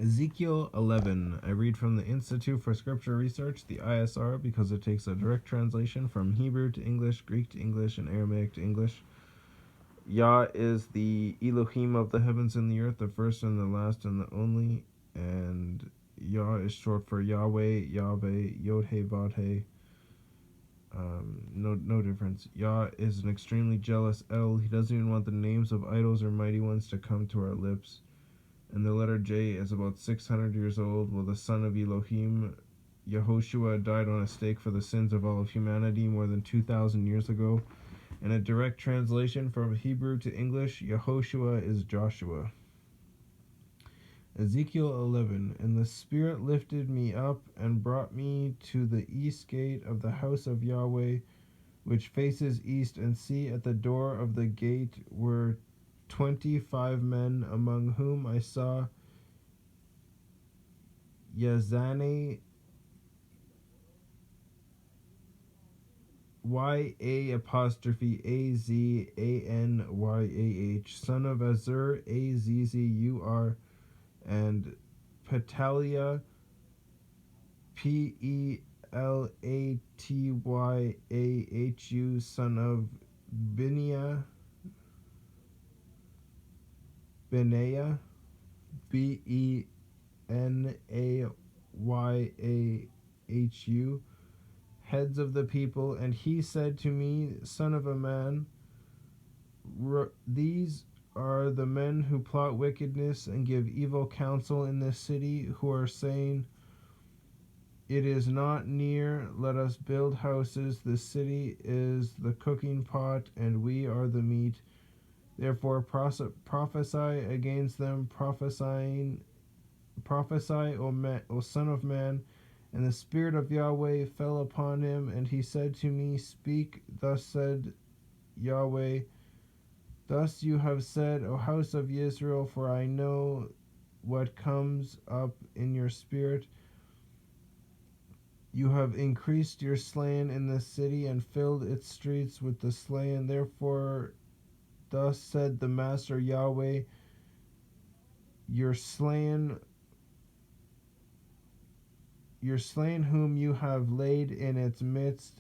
Ezekiel 11. I read from the Institute for Scripture Research, the ISR, because it takes a direct translation from Hebrew to English, Greek to English, and Aramaic to English. Yah is the Elohim of the heavens and the earth, the first and the last and the only. And Yah is short for YahWeh, Yahweh, Yod-He, Vod-He. No difference. Yah is an extremely jealous El. He doesn't even want the names of idols or mighty ones to come to our lips. And the letter J is about 600 years old. Well, the son of Elohim, Yehoshua, died on a stake for the sins of all of humanity more than 2,000 years ago. In a direct translation from Hebrew to English, Yehoshua is Joshua. Ezekiel 11. And the Spirit lifted me up and brought me to the east gate of the house of YahWeh, which faces east, and see, at the door of the gate were 25 men, among whom I saw Yazani, Yazanyah, son of Azur, Azzur, and Petalia, Pelatyahu, son of Benaiah, Benayyahu, heads of the people. And he said to me, Son of a man, these are the men who plot wickedness and give evil counsel in this city, who are saying, it is not near, let us build houses. The city is the cooking pot, and we are the meat. Therefore prophesy against them, prophesy, O son of man. And the Spirit of YahWeh fell upon him, and he said to me, Speak, thus said YahWeh, thus you have said, O house of Israel, for I know what comes up in your spirit. You have increased your slain in the city and filled its streets with the slain. Therefore, thus said the Master YahWeh, your slain whom you have laid in its midst,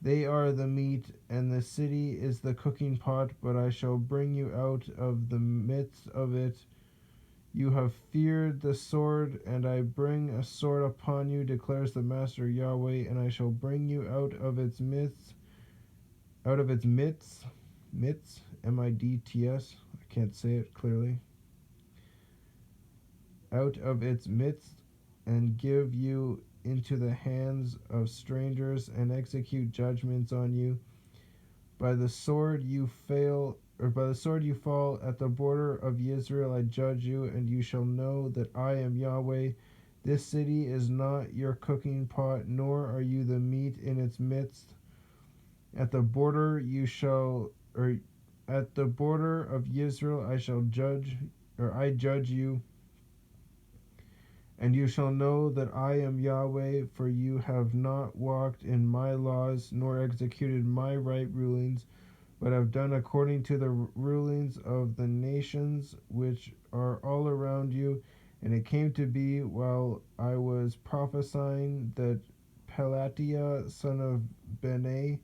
they are the meat, and the city is the cooking pot, but I shall bring you out of the midst of it. You have feared the sword, and I bring a sword upon you, declares the Master YahWeh, and I shall bring you out of its midst, midts, midts, I can't say it clearly, out of its midst, and give you into the hands of strangers, and execute judgments on you. By the sword you fall at the border of Israel. I judge you, and you shall know that I am YahWeh. This city is not your cooking pot, nor are you the meat in its midst. At the border of Israel I judge you. And you shall know that I am YahWeh, for you have not walked in my laws, nor executed my right rulings, but have done according to the rulings of the nations which are all around you. And it came to be, while I was prophesying, that Pelatiah, son of Benaiah,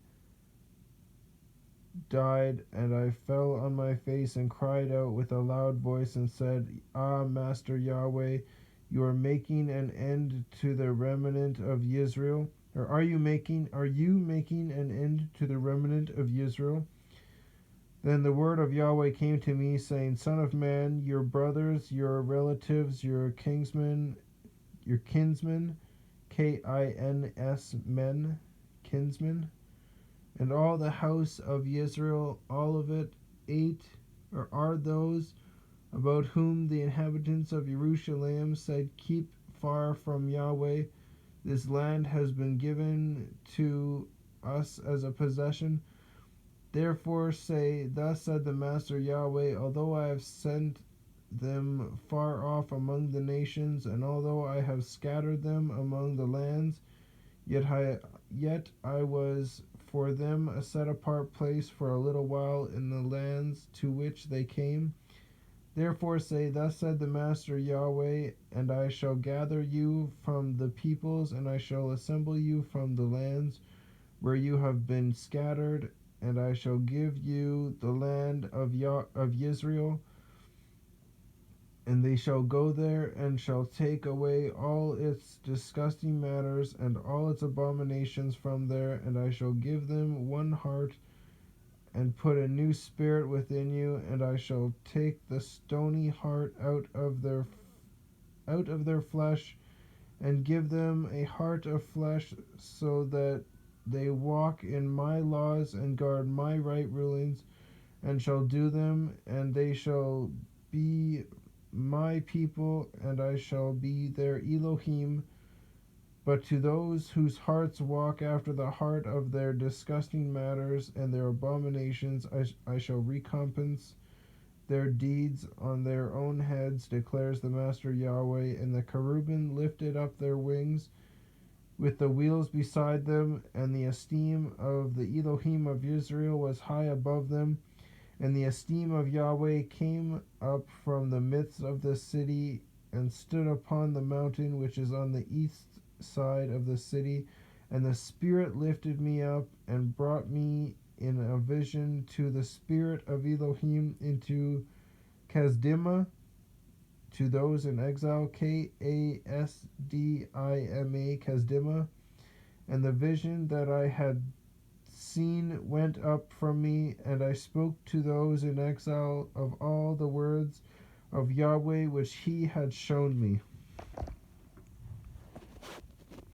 died, and I fell on my face and cried out with a loud voice and said, Ah, Master YahWeh, you are making an end to the remnant of Israel? Or are you making an end to the remnant of Israel? Then the word of YahWeh came to me, saying, Son of man, your brothers, your relatives, your kinsmen, K-I-N-S men, kinsmen, and all the house of Israel, all of it, are those about whom the inhabitants of Jerusalem said, Keep far from YahWeh. This land has been given to us as a possession. Therefore say, Thus said the Master YahWeh, although I have sent them far off among the nations, and although I have scattered them among the lands, yet I was for them a set apart place for a little while in the lands to which they came. Therefore say, Thus said the Master Yahweh, and I shall gather you from the peoples, and I shall assemble you from the lands where you have been scattered, and I shall give you the land of Israel, and they shall go there, and shall take away all its disgusting matters and all its abominations from there, and I shall give them one heart, and put a new spirit within you, and I shall take the stony heart out of their flesh, and give them a heart of flesh, so that they walk in my laws and guard my right rulings, and shall do them, and they shall be my people, and I shall be their Elohim. But to those whose hearts walk after the heart of their disgusting matters and their abominations, I shall recompense their deeds on their own heads, declares the Master Yahweh. And the cherubim lifted up their wings with the wheels beside them, and the esteem of the Elohim of Israel was high above them. And the esteem of Yahweh came up from the midst of the city, and stood upon the mountain which is on the east side of the city. And the Spirit lifted me up, and brought me in a vision to the Spirit of Elohim into Kasdima, to those in exile, Kasdima, Kasdima. And the vision that I had seen went up from me, and I spoke to those in exile of all the words of Yahweh which he had shown me.